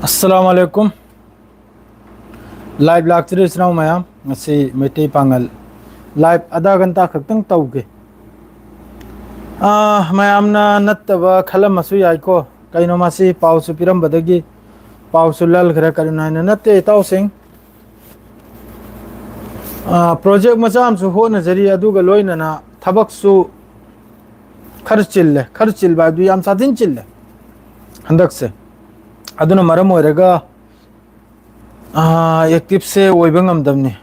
अस्सलाम वालेकुम live लाक्चर इसराउ ma'am ngasi मेटे Pongal live आधा घंटा खक्तंग तौगे मैम ना नत्तब खलमसु याइको कइनो मासी पाउसु पिरंबदगी पाउसु लल खरे करिना नत्ते ताउसिंग प्रोजेक्ट मचामसु होनजरी अदुगा लोइनना थबकसु खर्चिल बादु याम साथिन चिल्ले हंदकसे अदुना मरम ओइरगा एक्टिव से ओइबंगमदमनी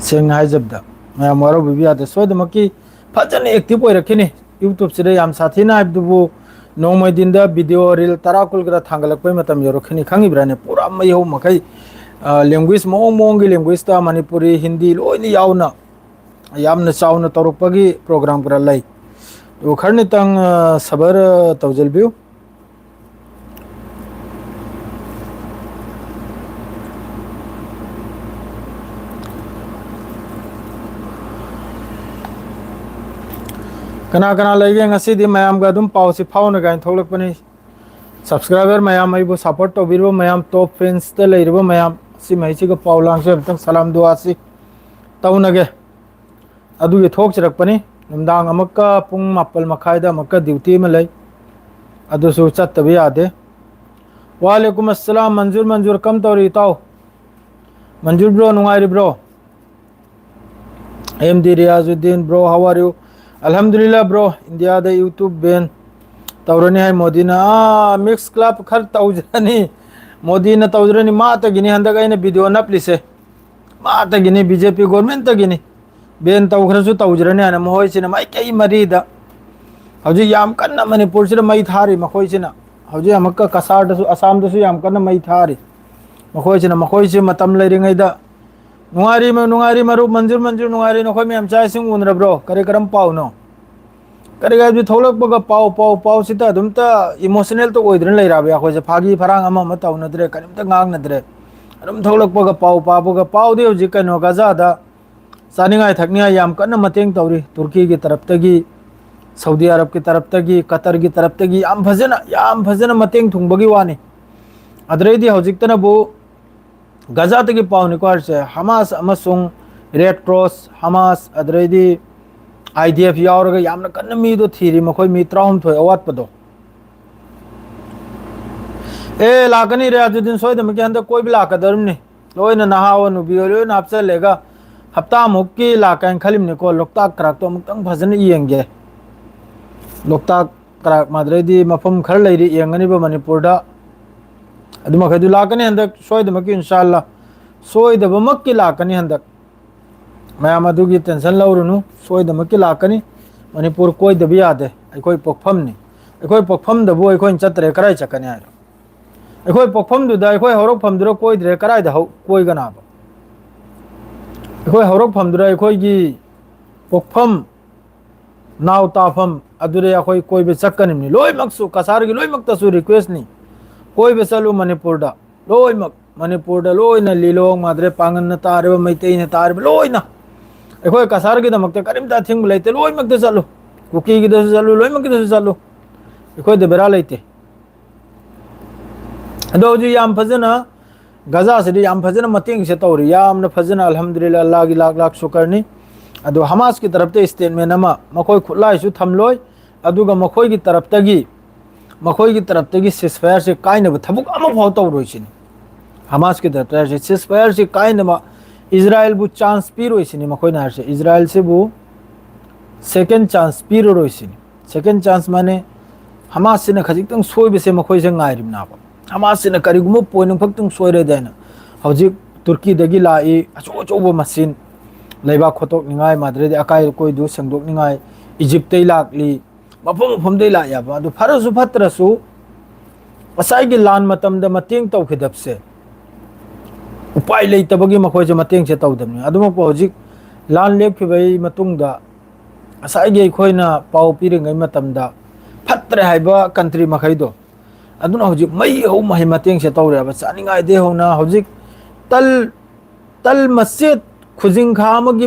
सेंग हाइजबदा मैम वारो बिबियादे सोदमकी फजन एक्टिव ओइरखिनी यूट्यूब से याम साथिना हाइबदुबु नोंमै दिनदा वीडियो रील तराकुल ग्रा थांगलकपै मतम योरखिनी खंगिब्राने पूरा मयौ मखै लैंग्वेज मोंगी लैंग्वेज ता मणिपुरी हिंदी लोइनी यावना यामना चावना तौरपगी प्रोग्राम ग्रा लै तो खरनितंग सबर तौजलबिउ कना कना लेगे ngasi मैम का दुम पाव से फाउन गाइन थोलकपनी सब्सक्राइबर मैम आइबो सपोर्ट तौबिरबो मैम टॉप फैंस ते लेरबो मैम सि मैसी को पावलांग से तंग सलाम दुआ सि तौनगे अदुगे थोकचरकपनी नुमदांग अमक्का पुंग मापल मखायदा अमक्का ड्यूटी में लै अदुसु चत्तबे यादे वालेकुम अस्सलाम मंजूर कम तौरी ताओ मंजूर ब्रो नुंगाइरि bro MD Riyazuddin bro how are you अल्हम्दुलिल्लाह bro India the YouTube ban तौरनी है मोदी ना मिक्स क्लब खर तौजरनी मोदी ना तौजरनी माता गिनी हंदगा इन वीडियो नपलिसे माता गिनी बीजेपी गवर्नमेंट गिनी बैन तौखरसु तौजरनी आना मोहोइसिना माइ कई मरीदा हौजी याम कन्ना मणिपुर से मई थारी मखोइसिना हौजी अमक्का कसारदसु असम दसु याम कन्ना मई थारी मखोइसिना मखोइसि मतम लेरिङैदा नुंगारी मरु मंजूर नुंगारी नखोय मैम चाइसिंग उनरब्रो करे करम पाउ नो करे गाय भी थोलक बगा पाउ सिता दुमता इमोशनल तो ओइद्रन लेराबे अखोय फागी फरांग अमा म तौनद्रे करिमता गांग नद्रे अदुम थोलक बगा पाउ दे होजि कनो गजादा सानिंगाय थकनिया याम कन्न मतेंग तौरी तुर्की की तरफ तगी सऊदी अरब की तरफ तगी कतर की तरफ तगी याम फजना मतेंग थुंगबगी वानी अद्रेदी होजिक्तना बो गजा तगी पाउनी को से हमास अमसुंग रेड क्रॉस हमास अद्रेदी आईडीएफ यावरगा यामना कन्न मीदो थीरी मखोय मी त्राउम थोय अवातपदो ए लाकनी रियाजुद्दीन सोयदम के अंदर कोई भी लाकदरमनी लोइना नहाव नुबियो लोइना आपसेलेगा हफ्ता मुक्की लाकन खलिमनी को लोकताक क्राक तो मुक्तंग फजन येंगे लोकताक क्राक माद्रेदी मफम खर लेरी येंगनी बो मणिपुरदा अदुमखदु लाकनी हंदक सोयदमकी इंशाअल्लाह सोयदबमक्की लाकनी हंदक मैम अदुगी टेंशन लौरुनु सोयदमकी लाकनी मणिपुर कोइदबि यादे अखोय पोखफमनी अखोय पोखफमदबु अखोय चत्रे कराय चकनी हारो अखोय पोखफमदुदा अखोय हौरकफमदुरा कोइद्रे करायदा हौ कोइगनाबो अखोय हौरकफमदुरा अखोयगी पोखफम नाव ताफम अदुरे अखोय कोइबे चक्कनिमनी लोयमक्सु कसारगी लोयमक्तसु रिक्वेस्ट नी कोई भी चलो मणिपुर लोन लीलोंग माद्रे पांगन तारब मैतई तारब लोन अखोय कसार की दमकते करिमता थिंग लेते लोयमक्ते चलो कुकी की दस चलो लोयमक्ते चलो अखोय दे बेरा लेते अदो जी याम फजना गजा से याम फजना मतेंग से तौरी याम न फजना अल्हम्दुलिल्लाह अल्लाह की लाख लाख शुक्रनी अदो हमास की तरफ ते स्टेटमेंट अमा मखोय खुलाइसु थमलोय अदुगा मखोय की तरफ तगी सिसफायर से कायनब थबुक अमा फाव तौरोइसिनी हमास की तरफ से सिसफायर से कायनब इजराइल बु चांस पिरोइसिनी मखोयना हरसे इजराइल से बु सेकंड चांस पिरोइसिनी सेकंड चांस माने हमास से न खजितंग सोइबे से मखोय से गायरिमनाबो हमास से न करिगुमो पोइनु फक्तंग सोइरे देना हौजिक तुर्की दगी लाई अचो मशीन लेबा खोतोक निगाय माद्रे दे अकाय कोइ दु संदोक निगाय इजिप्ट तै लाकली मफम दे लायाबा अदु फरसु फत्रसु असाइगी लान मतमदा मतेंग तौखिदबसे उपाय लेतबगी मखोयजे मतेंग से तौदमनी अदुमक हौजिक लान लेखिबई मतुंगदा असाइगी अखोयना पाउ पिरिङै मतमदा फत्रे हाइबा कंट्री मखैदो अदुना हौजिक मई हौ महि मतेंग से तौरेबा चानिङाय दे हौना हौजिक तल मस्जिद खुजिंग खामगी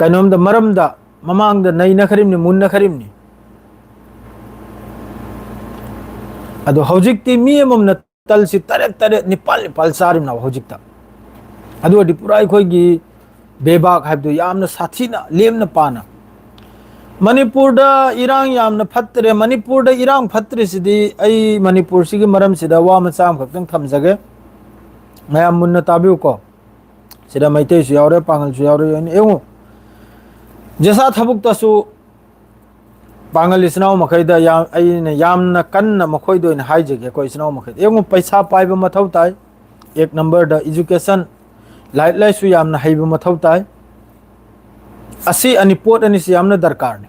कनोमदा मरमदा ममांग द नई नखरिमनी मुन नखरिमनी ꯑꯗꯣ ꯍꯧꯖꯤꯛꯇꯤ ꯃꯤ ꯑꯃꯃꯝꯅ ꯇꯜꯁꯤ ꯇꯔꯦꯠ ꯇꯔꯦꯠ ꯅꯤꯄꯥꯜ ꯅꯤꯄꯥꯜ ꯆꯥꯔꯤꯕꯅꯦꯕ ꯍꯧꯖꯤꯛꯇ ꯑꯗꯨꯗꯤ ꯄꯨꯔꯥ ꯑꯩꯈꯣꯏꯒꯤ ꯕꯦꯕꯥꯛ ꯍꯥꯏꯕꯗꯨ ꯌꯥꯝꯅ ꯁꯥꯊꯤꯅ ꯂꯦꯝꯅ ꯄꯥꯅ ꯃꯅꯤꯄꯨꯔꯗ ꯏꯔꯥꯡ ꯌꯥꯝꯅ ꯐꯠꯇ꯭ꯔꯦ ꯃꯅꯤꯄꯨꯔꯗ ꯏꯔꯥꯡ ꯐꯠꯇ꯭ꯔꯤꯁꯤꯗꯤ ꯑꯩ ꯃꯅꯤꯄꯨꯔꯁꯤꯒꯤ ꯃꯔꯝꯁꯤꯗ ꯋꯥ ꯃꯆꯥ ꯑꯃꯈꯛꯇꯪ ꯊꯝꯖꯒꯦ ꯃꯌꯥꯝ ꯃꯨꯟꯅ ꯇꯥꯕꯤꯌꯨꯀꯣ ꯁꯤꯗ ꯃꯩꯇꯩꯁꯨ ꯌꯥꯎꯔꯦ ꯄꯥꯡꯒꯜꯁꯨ ꯌꯥꯎꯔꯦ ꯌꯦꯡꯉꯨ ꯖꯦꯁꯥ ꯊꯕꯛꯇꯁꯨ ꯄꯥꯡꯒꯜ ꯏꯆꯤꯟ ꯏꯅꯥꯎ ꯃꯈꯩꯗ ꯑꯩꯅ ꯌꯥꯝꯅ ꯀꯟꯅ ꯃꯈꯣꯏꯗ ꯑꯣꯏꯅ ꯍꯥꯏꯖꯒꯦ ꯑꯩꯈꯣꯏ ꯏꯆꯤꯟ ꯏꯅꯥꯎ ꯃꯈꯩꯗ ꯌꯦꯡꯉꯨ ꯄꯩꯁꯥ ꯄꯥꯏꯕ ꯃꯊꯧ ꯇꯥꯏ एक नंबर एजुकेशन लाइट लाइसु यामना हैब मथौ ताई असी अनि पोट अनि से यामना दरकार ने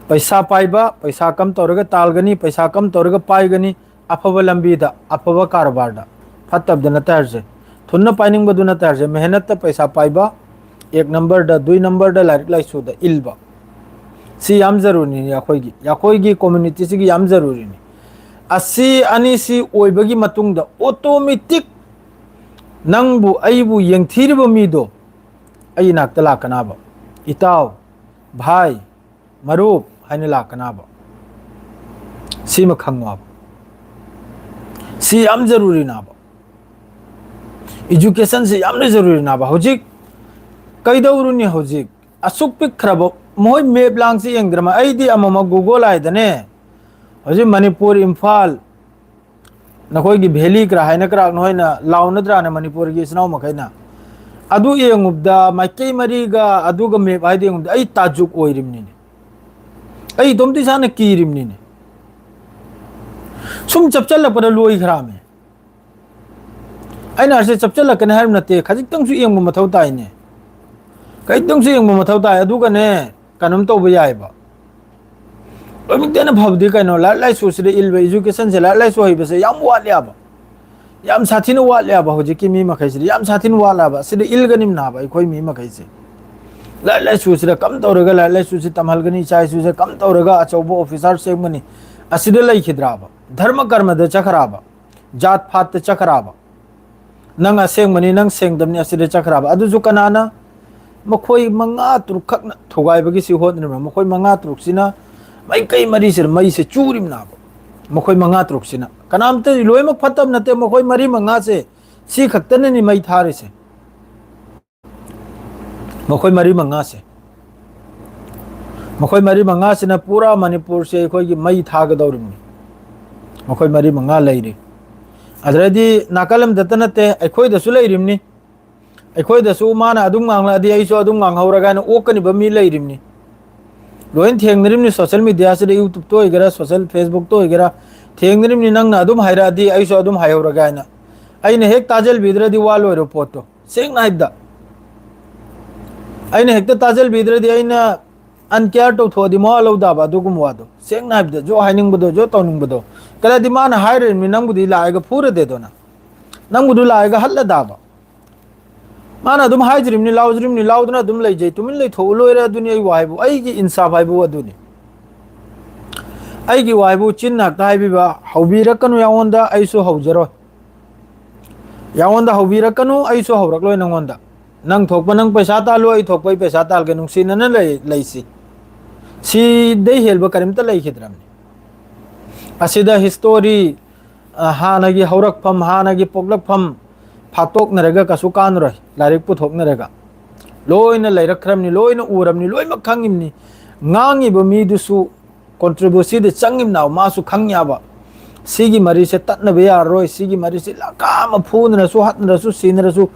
पैसा पाइबा पैसा कम तौरगा तालगनी पैसा कम तौरगा पाइगनी अफब लंबीदा अफब कारबारदा फतब द नतरजे थुन्न पाइनिंग बदु नतरजे मेहनत पैसा पाइबा एक नंबर द दुई नंबर द लाइट लाइसु द इल्बा सी याम जरूरी ने याखोइगी कम्युनिटी सिगी याम जरूरी ने असी अनि सी ओइबगी मतुंगदा ऑटोमेटिक नंगबु अइबु यंगथीरिब मीदो अइ नाक्ता लाकनाबा इताव भाई मरूप हाइने लाकनाबा सीम खंगवाब सी याम जरूरी नाबा एजुकेशन से यामने जरूरी नाबा होजिक कइदौरुनी होजिक असुक पिखरब मोय मेप लांग से यंगद्रमा अइदी अमम गूगल आइदने होजिक मणिपुर इम्फाल नखोई भेली क्रा है नकरा नोइना लाउनद्राने मणिपुर की इचनाव मखैना अदु येंगुबदा माइकै मरीगा अदुगा मेप हाइदे येंगुबदा अइ ताजुक ओइरिमनिने अइ दोमति साने कीरिमनिने सुम चपचलपदा लोइ खरामे अइना से चपचलकने हाइम नते खजितंगसु येंगबु मथौ ताइने कइतंगसु येंगबु मथौ ताइ अदुगाने कनम तौबा याइबा अमितेन भवदी कनो लाइट लाइसु से इल्बे एजुकेशन से लाइट लाइसु हैबसे याम वाल्याबा याम साथिन वाल्याबा होजिकी मी मखैसे याम साथिन वालाबा से इल्गनिम नाबा अखोइ मी मखैसे लाइट लाइसु से कम तौरगा लाइट लाइसु से तमहलगनी चाइसु से कम तौरगा अचौबो ऑफिसर सेमनी असिदे लैखिद्राबा धर्म कर्म द चखराबा जात फात चखराबा नंग असेंगमनी नंग सेंगदमनी असिदे चखराबा अदुजु कनाना मखोइ मंगा तुरुखक थोगाइबगी सि होदनबा मखोइ मंगा तुरुकसिना मई कई मरी से मई से चूरिम नाब मखोई मंगा तुरुकसिना कनामते लोइमक फतब नते मखोई मरी मंगा से सी खक्तने नि मई थारे से मखोई मरी मंगा से न पूरा मणिपुर से अखोई की मई थागदौरिमनि मखोई मरी मंगा लैरे अदरदि नाकलम दतनते अखोई दसु लैरिमनि अखोई दसु माना अदुम गांगलादि अइसो अदुम गांगहौरगान ओकनि बमी लैरिमनि लोइन थेंगनरिमनि सोशल मीडिया से यूट्यूब तो होगेरा सोशल फेसबुक तो होगेरा थेंगनरिमनि नंगना अदुम हाइरादि अइसो अदुम हाइहौरगायना अइने हेक ताजल बिद्रदि वालोइरो पोतो सेंगना हाइबदा अइने हेक ताजल बिद्रदि अइना अनकेयर तो थोदि मो लौदाबा अदुगुम वादो सेंगना हाइबदा जो हाइनिंगबदो जो तौनिंगबदो कलादि माना हाइरनि नंगबुदि लायगा फुर देदोना नंगबुदु लायगा हल्लदाबा माना अदुम हाइजरिमनि लाउदना अदुम लैजै तुमिन लै थोलोइरा दुनि अइ वाइबु अइगी इंसाफ हाइबु अदुनि अइगी वाइबु चिन्नाक्ता हाइबिबा हौबिरकनु यावोंदा अइसु हौजरो यावोंदा हौबिरकनु अइसु हौरकलोइ नंगोंदा नंग थोकपा नंग पैसा तालो अइ थोकपै पैसा तालगे नुंसिनना लैसी सी दे हेलबा करिमता लैखिद्रमनि असिदा हिस्टोरी हानागी हौरकफम हानागी पोकलकफम फाटोकनरगा कसु कानरoi लाइक पुथोकनरगा लोइना लैरखरमनि लोइना उरमनि लोइमा खंगिमनि ngangiba midusu contribution de changimna masu khangyaba sigi mari se tatna be yaroi sigi mari se lakama phunna su hatna su sinra su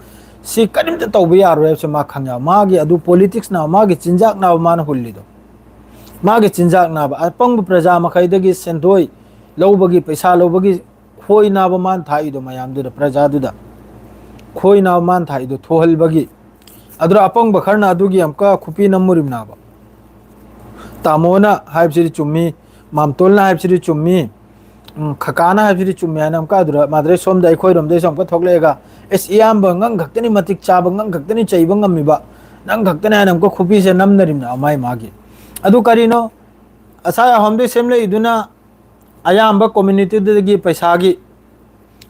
si kadim ta tawbe yaroi se ma khangya magi adu politics na magi chinjak na man hullido magi chinjak na ba apang praja makhaidagi sendoi lobagi paisa lobagi khoi na ba man thai do mayam du praja du da khoi na man thai do thohal bagi adra apang bakharna adugi amka khupi namurim na ba tamona haibsiri chummi mamtolna haibsiri chummi khakana haibsiri chummi anam ka adra madre som dai khoi rom dai som ka thoklega es iam ba ngang ghaktani matik cha ba ngang ghaktani chaiba ngammi ba nang ghaktani anam ko khupi se nam narim na mai magi adu karino asaya hamde semle iduna ayamba community de paisa gi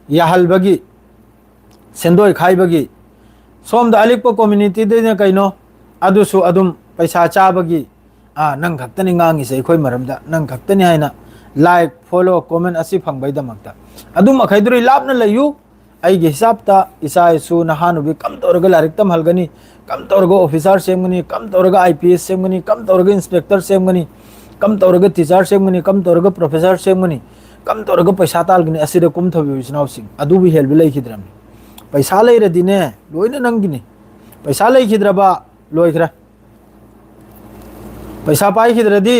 yahal bagi sendoi khai bagi som da alikpo community de ne kaino adu su adum paisa cha bagi nang ghaktani ngangi se khoi maramda nang ghaktani haina like follow comment असी फंगबैदमक्ता अदु मखैदुरी लापना लयु अैगे हिसाबता इसा इसु नहानुबी कम तौरगा लारिक तमहलगनी कम तौरगा officer सेमगनी कम तौरगा IPS सेमगनी कम तौरगा inspector सेमगनी कम तौरगा teacher सेमगनी कम तौरगा professor सेमगनी कम तौरगा पैसा तालगनी असिदा कुम थबि इस्नाउसिंग अदु भी हेल्ब लैखिद्रमनी पैसा लैरदिने लोइना नंगिनी पैसा लैखिद्रबा लोइखरा पैसा पाइखिद्रदी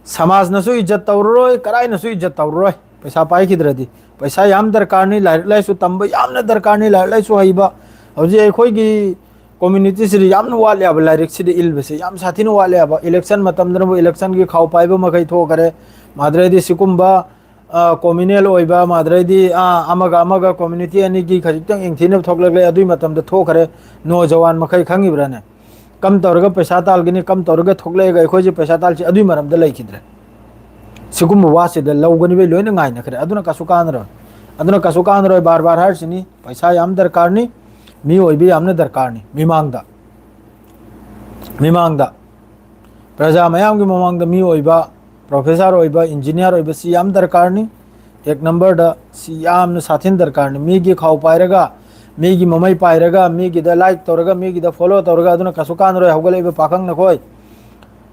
समाज नसु इज्जत तौररोय कराय नसु इज्जत तौररोय पैसा पाइखिद्रदी पैसा याम दरकार नहीं लाइक लाइसु तंब यामना दरकार नहीं लाइक लाइसु हईबा हौजे अखोइगी कम्युनिटी सिरि यामना वाले अब लाइक सिरि इलबसे याम साथिनो वाले अब इलेक्शन मतमदनबो इलेक्शन की खाव पाइबो मखै थोकरे माद्रेदी सिकुम्बा कम्युनल ओइबा माद्रेदी अमगा कम्युनिटी अनि की खजितंग इंथिन थोकलगले अदुई मतमद थोकरे नो जवान मखै खंगिब्राने कम तौरगा पैसा तालगनी कम तौरगा थोकलेगा अखोइजे पैसा तालछि अदुई मरमद लैखिद्रे सिकुम वासिद लौगनी बे लोइन गायना खरे अदुना कसु कानरो बार बार हारसिनी पैसा याम दरकार नि मी ओइबे यामने दरकार नि मिमांगदा प्रजा मयाम की ममांगदा मी ओइबा प्रोफेसर ओइबा इंजीनियर ओइबा सी याम दरकार नि एक नंबर दा सी यामने साथिन दरकार नि मी की खाव पाइरगा मी की ममई पाइरगा मी की दा लाइक तौरगा मी की दा फॉलो तौरगा अदुना कसु कानरो हौगलेबे पाखंग नखोय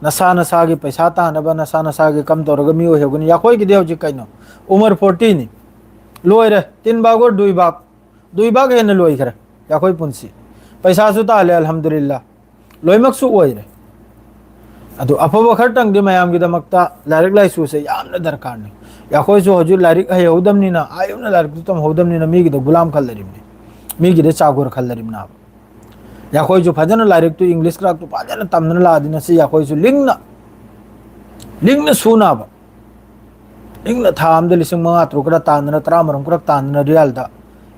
नसा नसा की पैसा तानब नसा नसा की कम तौरगा मी होगनी याखोय की देवजी कइनो उमर 40 नि लोइरे 3 बागो 2 बाग हेन लोइखरे याखोय पुंसी पैसा सु ताले अल्हम्दुलिल्लाह लोइमक्सु ओइरे अदु अफब खरतंग दि मयाम की दमक्ता लारिक लाइसु से यामना दरकार नि याखोय सु हजु लारिक है हौदमनिना आयुना लारिक तम हौदमनिना मी की द गुलाम खलरिमनि मी की द चागोर खलरिमना याखोय जो फजन लारिक तो इंग्लिश क्राक तो फजन तमन लादिना से याखोय जो लिंगना सुनाब लिंगना थाम दे लिसिंग मंगा त्रुकरा तानना तरामरम क्रक तानना रियालदा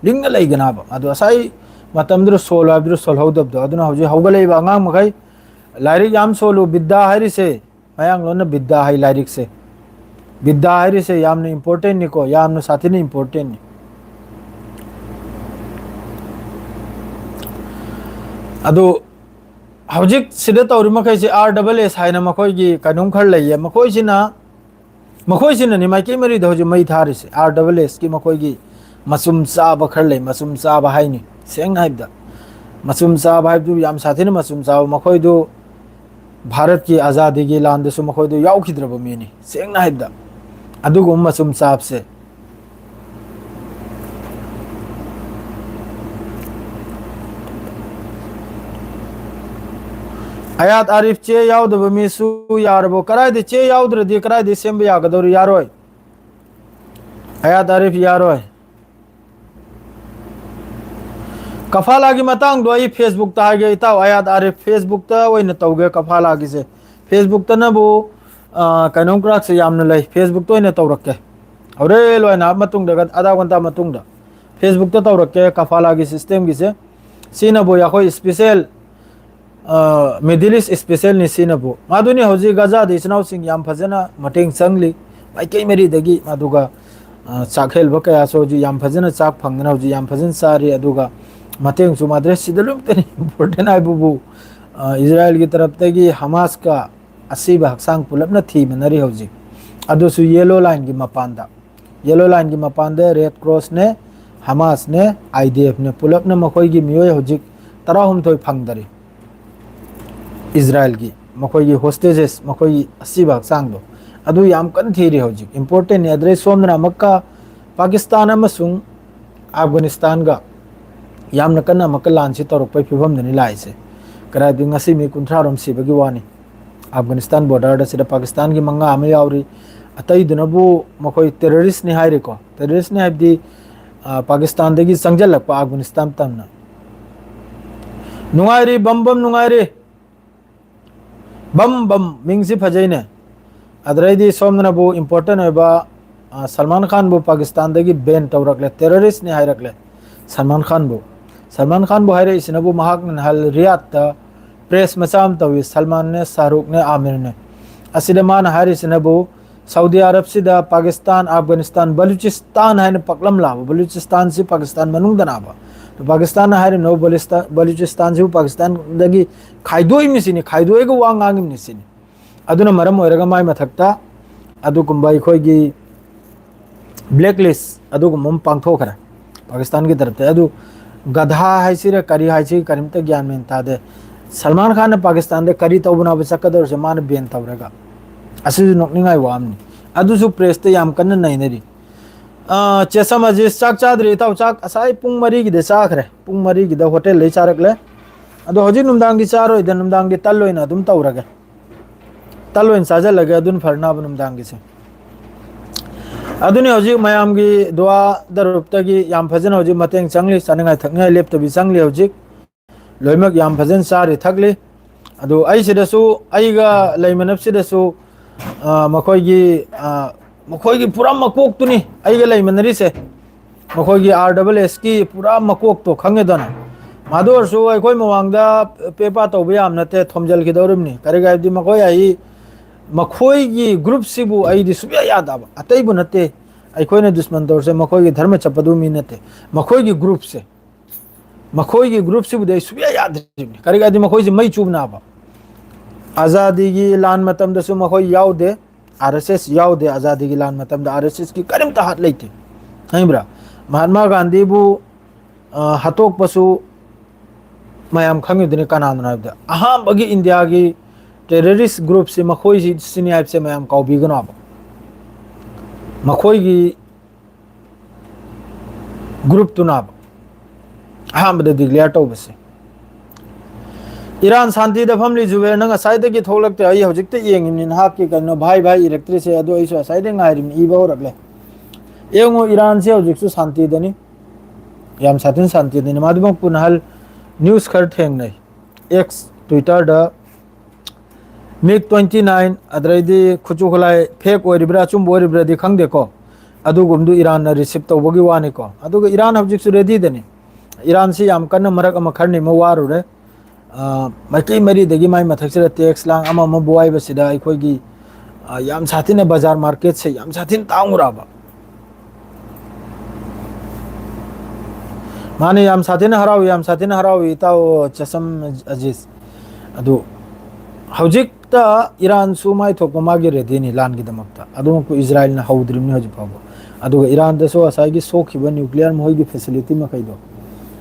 लिंगना लैगनाब अदु असाई मतमद्र सोल अब्दुर सोल हौदब दो अदुना हौजे हौगलेबा अंगांग मखै लारिक याम सोलु विद्या हारि से मयांग लोन विद्या हाइ लारिक से विद्या हारि से यामने इंपोर्टेंट निको यामने साथी ने इंपोर्टेंट नि अदु हौजिक सिदा तौरि मखैसे RSS हाइना मखोइगी कनुम खर लैये मखोइसिना नि माइके मरि दौजे मै थारिसे RSS की मखोइगी मसुम चाब खर लै मसुम चाब हाइनि सेंग हाइबदा मसुम चाब हाइबदु याम साथिन मसुम चाब मखोइदु भारत की आजादी की लांदसु मखोइदु याउखिद्रब मिनि सेंग हाइबदा अदुगु मसुम चाब से आयात आरिफ चे याउदब मिसु यारबो करायदे चे याउद्रदि करायदे सेंब यागदौरि यारोय आयात आरिफ यारोय कफाला की मतंग दो आई फेसबुक ता हागे इताव आयात आरिफ फेसबुक ता ओइना तौगे कफाला की से फेसबुक ता नबो कनोम क्राक से यामन लै फेसबुक तो ओइना तौरक्के औरे लोइना मतुंग दगा आधा घंटा मतुंग दा फेसबुक ता तौरक्के कफाला की सिस्टम की से सिनबो याखोय स्पेशल मिडिल ईस्ट स्पेशल नि सिनबो मादुनि हौजी गजा दिसनाव सिंग याम फजना मटेंग संगली माइके मेरी दगी मादुगा चाखेल बकया सोजी याम फजना चाक फंगना हौजी याम फजन सारी अदुगा मतेंग सु माद्रे सिदलुम तनी इम्पोर्टेंट आइ बुबु इजराइल की तरफ तगी हमास का असीबा हक्सांग पुलपना थी मनरी हौजी अदुसु येलो लाइन की मपांदा रेड क्रॉस ने हमास ने IDF ने पुलपना मखोई की मियोय हौजी तराहुम थोय फंगदरी इजराइल की मखोई की होस्टेजेस मखोई की असीबा हक्सांग दो अदु याम कन थीरी हौजी इम्पोर्टेंट ने अदरे सोमना मक्का पाकिस्तान अमसुंग अफगानिस्तान का यामना कन्ना मक्का लांसी तौरपै फिभम दनि लाइसे करादि ngasi mi kunthra rom sibagi wani Afghanistan border दा सिदा पाकिस्तान की मंगा आमे यावरी अतई दुनबु मखोई टेररिस्ट ने हाइरे को टेररिस्ट ने हबदी पाकिस्तान दगी संजल लक अफगानिस्तान तमना नुंगाइरी बम नुंगाइरी बम मिंगसी फजैने अदरैदी सोमनबु इंपोर्टेंट होबा सलमान खान बु पाकिस्तान दगी बैन तौरकले टेररिस्ट ने हाइरकले सलमान खान बु हाइरे इसनबु महाक हल रियाद प्रेस मचाम तवी सलमान ने शाहरुख ने आमिर ने असिदमान हारिसनबु सऊदी अरब सिदा पाकिस्तान अफगानिस्तान बलूचिस्तान है पकलम लाभ बलूचिस्तान से पाकिस्तान मनुंग दनाबा तो पाकिस्तान है नो बलूचिस्तान से पाकिस्तान दगी खाइदोई मिसिनी खाइदोई को वांग आंगिम निसिनी अदुना मरम ओइरगा माय मथक्ता अदुगुम्बा अखोइगी ब्लैकलिस्ट अदुगुम्बा पांगथोखरे पाकिस्तान की तरफ से अदु गधा हाइसिरे करी हाइसि करिमता ज्ञान में तादे सलमान खान ने पाकिस्तान दे करी तौबना बसकदर से मान बेन तौरेगा असिजु नोकनिंगाई वामनी अदुसु प्रेस ते याम कन्न नैनरी चेसम अजीज चाक चादरी ताव चाक असाई पुंग मरी की दे चाखरे पुंग मरी की द होटल ले चारकले अदो हजि नुमदांग की चारो इदन नुमदांग की तल्लोइना दुम तौरगे तल्लोइन साजा लगे अदुन फरना नुमदांग की से अदुनी हजि मयाम की दुआ दरुप्ता की याम फजन हजि मतेंग चंगली सनंगाई थकंगाई लेप्तबी चंगली हजि लोइमक याम फजन सारी थकली अदो आई सिदसु आईगा लैमनब सिदसु मखोई की पूरा मकोक तुनी आईगा लैमनरी से मखोई की RSS की पूरा मकोक तो खंगे दना मादोरसु अखोई मवांगदा पेपा तौबा याम नते थोमजल की दौरमनी करेगा दी मखोई आई मखोई की ग्रुप सिबु आई दी सुबिया यादाब अतैबु नते अखोई ने दुश्मन तौर से मखोई की धर्म चपदु मी नते मखोई की ग्रुप से मखोई की ग्रुप सिबु दे सुबिया याद करेगा दी मखोई से मई चुबनाबा आजादी की लान मतम दसु मखोई याउदे RSS याउदे आजादी की लान मतम द RSS की करिम ता हाथ लेते नहीं ब्रा महात्मा गांधी बु हतोक पसु मयाम खंगे दिने कनान नाबदा अहाम बगी इंडिया की टेररिस्ट ग्रुप से मखोई सिनी से मयाम काउबीगनाब मखोई की ग्रुप तुनाब अहाम बदे डिक्लेयर तौबसे ईरान शांति दफमली जुबे नंग साइड की थोलकते आई हजिकते येंगिन हाक की कनो भाई भाई इलेक्ट्रिक से अदो इसो साइड ngaइरिम इबो रखले एंगो ईरान से हजिकसु शांति दनी याम साथिन शांति दनी मादमक पुनहल न्यूज़ खर थेंगनै एक्स ट्विटर दा MiG-29 अद्रैदी खुचु खलाय फेक ओरिब्रा चुम ओरिब्रा दि खंगदेको अदुगुमदु ईरान ना रिसीव तौबगी वानिको अदुगा ईरान हजिकसु रेडी दनी ईरान से याम कन्न मरक अमा खरनि मवारु रे मकई मरी दगी माई मथक्सर टैक्स लांग अमा मबुआई बसिदा अखोगी याम साथिन बाजार मार्केट से याम साथिन तांगुराबा माने याम साथिन हराव इताओ चसम अजीज अदु हौजिकता ईरान सुमाई थोको मागे रेदीनी लान की दमकता अदु को इजराइल ना हौद्रिमनि हजि पाबो अदु ईरान दसो असागी सोखिबा न्यूक्लियर मोहिगी फैसिलिटी मखैदो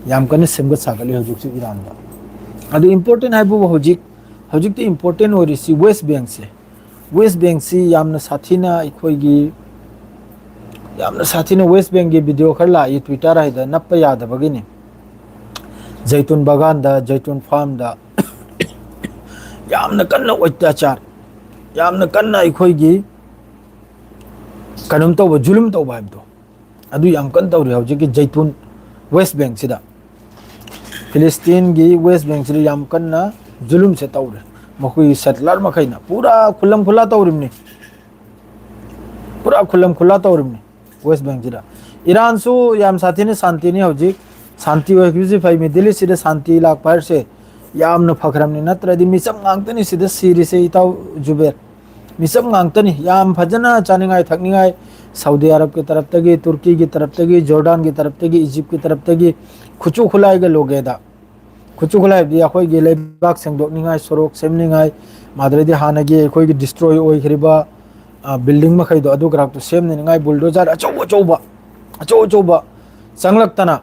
याम कने सेमगत सागले हौजिक ईरान दा अदु इंपोर्टेंट है वो हजिक तो इंपोर्टेंट हो रही वेस्ट बैंक से यामना साथीना अखोगी यामना साथीना वेस्ट बैंक की वीडियो खर लाई ट्विटर है नप यादबगिनी जैतून बागान दा जैतून फार्म दा यामना कन्ना अत्याचार यामना कन्ना अखोगी कनुम तो जुलुम तो बाइबदो अदु याम कन तौरी हजिक जैतून वेस्ट बैंक सिदा फिलिस्तीन की वेस्ट बैंक से याम कन्ना जुलुम से तौरे मखोई सेटलर मखैना पूरा खुल्लम खुला तौरिमनी वेस्ट बैंक जिरा ईरान सु याम साथी ने शांति ने हौजी शांति होइबि फै मिडिल ईस्ट शांति लाक पर से याम न फखरमनी नत्रदि मिसम गांगतनी सिदा सीरी से इताव जुबेर मिसम गांगतनी याम फजना चानिंगाय थकनिंगाय सऊदी अरब की तरफ तगी तुर्की की तरफ तगी जॉर्डन की तरफ तगी इजिप्ट की तरफ तगी खुचु खुलाइगा लोगेदा खुचु खुलाइ दि अखोई गे लेबाक सेंगदोकनिंगाय सरोक सेमनिंगाय माद्रेदि हानगी अखोई डिस्ट्रॉय ओइखरिबा बिल्डिंग मखैदो अदु ग्राक तो सेमनिंगाय बुलडोजर अचौ चंगलक्तना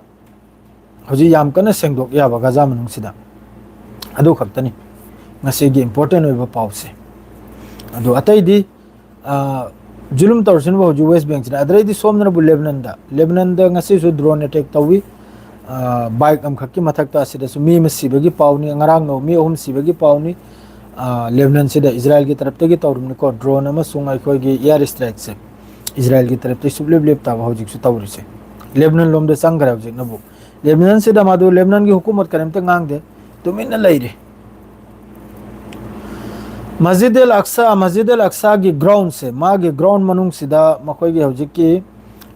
हजि याम कन सेंगदोक याबा गजा मनुंगसिदा अदु खक्तनी ngasiगी इंपोर्टेंट ओइबा पाउसे अदु अतैदि जुलुम तौरसिन बो वेस्ट बैंक से अद्रैदी सोमनबु लेबनान दा ngasi सु ड्रोन अटैक तौवी बाइक अम खक्की मथक्ता असिदसु मी मसिबगी पाउनी ngarang no मी ohum sibagi पाउनी लेबनान से इजराइल की तरफ तगी तौरमनि को ड्रोन अमा सुंग अखोगी एयर स्ट्राइक से इजराइल की तरफ ते सुबलेब लेब ताबा हौजिक सु तौरि से लेबनान लोम दे संगरा हौजिक नबु लेबनान से दमादु लेबनान की हुकूमत करमते ngang दे तुमिन लैरे मस्जिद अल अक्सा की ग्राउंड से मागे ग्राउंड मनुंग सिदा मखोई हौजिक की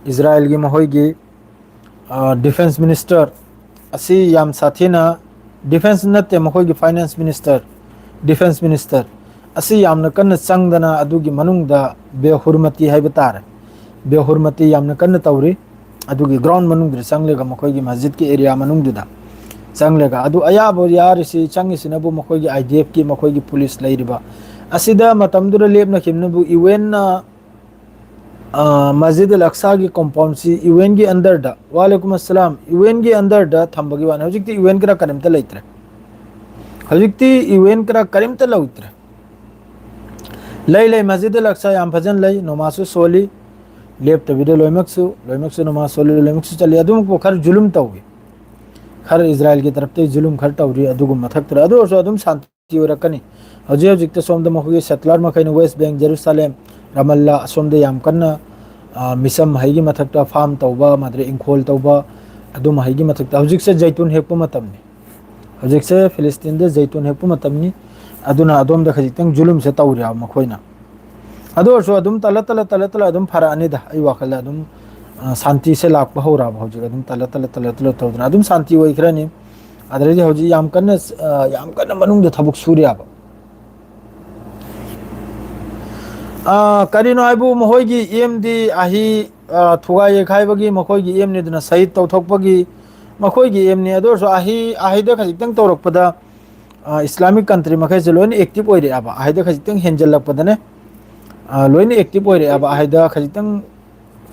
इजराइल की महोई डिफेंस मिनिस्टर असी याम साथीना डिफेंस नते मखोई फाइनेंस मिनिस्टर डिफेंस मिनिस्टर असी यामना कन्न चंगदना अदुगी मनुंगदा बेहुरमती हाइबा तारे बेहुरमती यामना कन्न तौरी अदुगी ग्राउंड मनुंगदे चंगलेगा मखोई मस्जिद की एरिया मनुंगदुदा चंगलेगा अदु अयाबो यारिसी चंगिसिनबु मखोई IDF की मखोई पुलिस लैरिबा असिदा मतमदुरा लेबना खिमनबु UN मस्जिद अल अक्सा की कंपाउंड से यूएन की अंदर दा वालेकुम अस्सलाम यूएन की अंदर दा थंबगी वाने हजिकती यूएन करा करिमता लेतरे हजिकती यूएन करा करिमता लौतरे लई मस्जिद अल अक्सा याम फजन लई नमाज सोली लेप तबिदे लोइमक्सु नमाज सोली लोइमक्सु चली अदुम को खर जुलुम तौगी खर इजराइल की तरफ ते जुलुम खर तौरी अदुगुम मथक्तर अदु और अदुम शांति रखनी हजे हजिकते सोमद मखुगी सेटलर मखैन वेस्ट बैंक जेरूसलेम रमल्ला असोमदे याम कन्ना मिसम हाईगी मथक्ता फार्म तौबा माद्रे इंखोल तौबा अदुम हाईगी मथक्ता हजिकसे जैतून हेकपु मतमनी हजिकसे फिलिस्तीन दे जैतून हेकपु मतमनी अदुना अदोम द खजितंग जुलुम से तौरिया मखोइना अदु और अदुम तल अदुम फरानी दा आई वाखल अदुम शांति से लाख हो रहा हजिक अदुम तल तौदना अदुम शांति ओइखरानी अदरदि हजि याम कन्ना मनुंग द थबुक सूर्या करीनो आइबु महोइगी एमदी आही थुगाई खाइबगी मखोइगी एमनी दना सहित तौथोकपगी मखोइगी एमनी अदोरसो आहीदा खजितंग तौरकपदा इस्लामिक कंट्री मखैसे लोइन एक्टिव ओइरे आबा आहीदा खजितंग हेंजलकपदने लोइन एक्टिव ओइरे आबा आहीदा खजितंग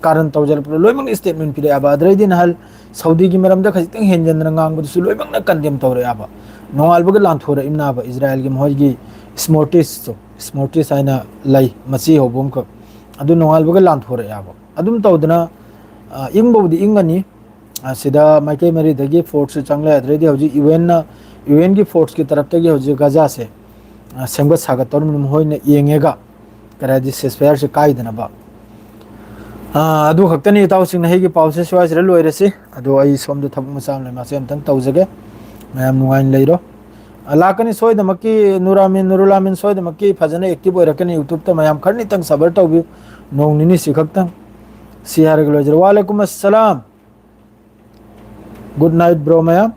कारण तौजलप लोइमंग स्टेटमेंट पिरे आबा अदरैदि नहल सऊदी की मरमदा खजितंग हेंजनना गांगबदसु लोइमंग न कंडेम तौरे आबा नोंगालबग लांथोरा इमनाबा इजराइल की महोइगी स्मोर्टिस आइना लाई मची होबुम क अदु नोंगालबग लांथोरा आबा अदुम तौदना इंगबोदी इंगनी सिदा माइके मरी दगी फोर्स चंगले अदरैदि हजि यूएन की फोर्स की तरफ तगी हजि गजा से सेंगत सागत तौर होइना येंगेगा करादि सेस्फेयर से काइदनबा अदु खक्तनी इताउसिंग नहिगी पाउसे स्वाइसरे लोइरसि अदु आई सोमदु थबक मसाम ले मासे अमतंग तौजगे मैम नुगाइन लेरो लाकनी सोइदमकी नुरुलामिन सोइदमकी फजने एक्टिव ओइरकनी यूट्यूब त मैम खरनी तंग सबर तौबि नोंग निनी सिखक्तंग सिहारग लोइजर वालेकुम अस्सलाम गुड नाइट ब्रो मैम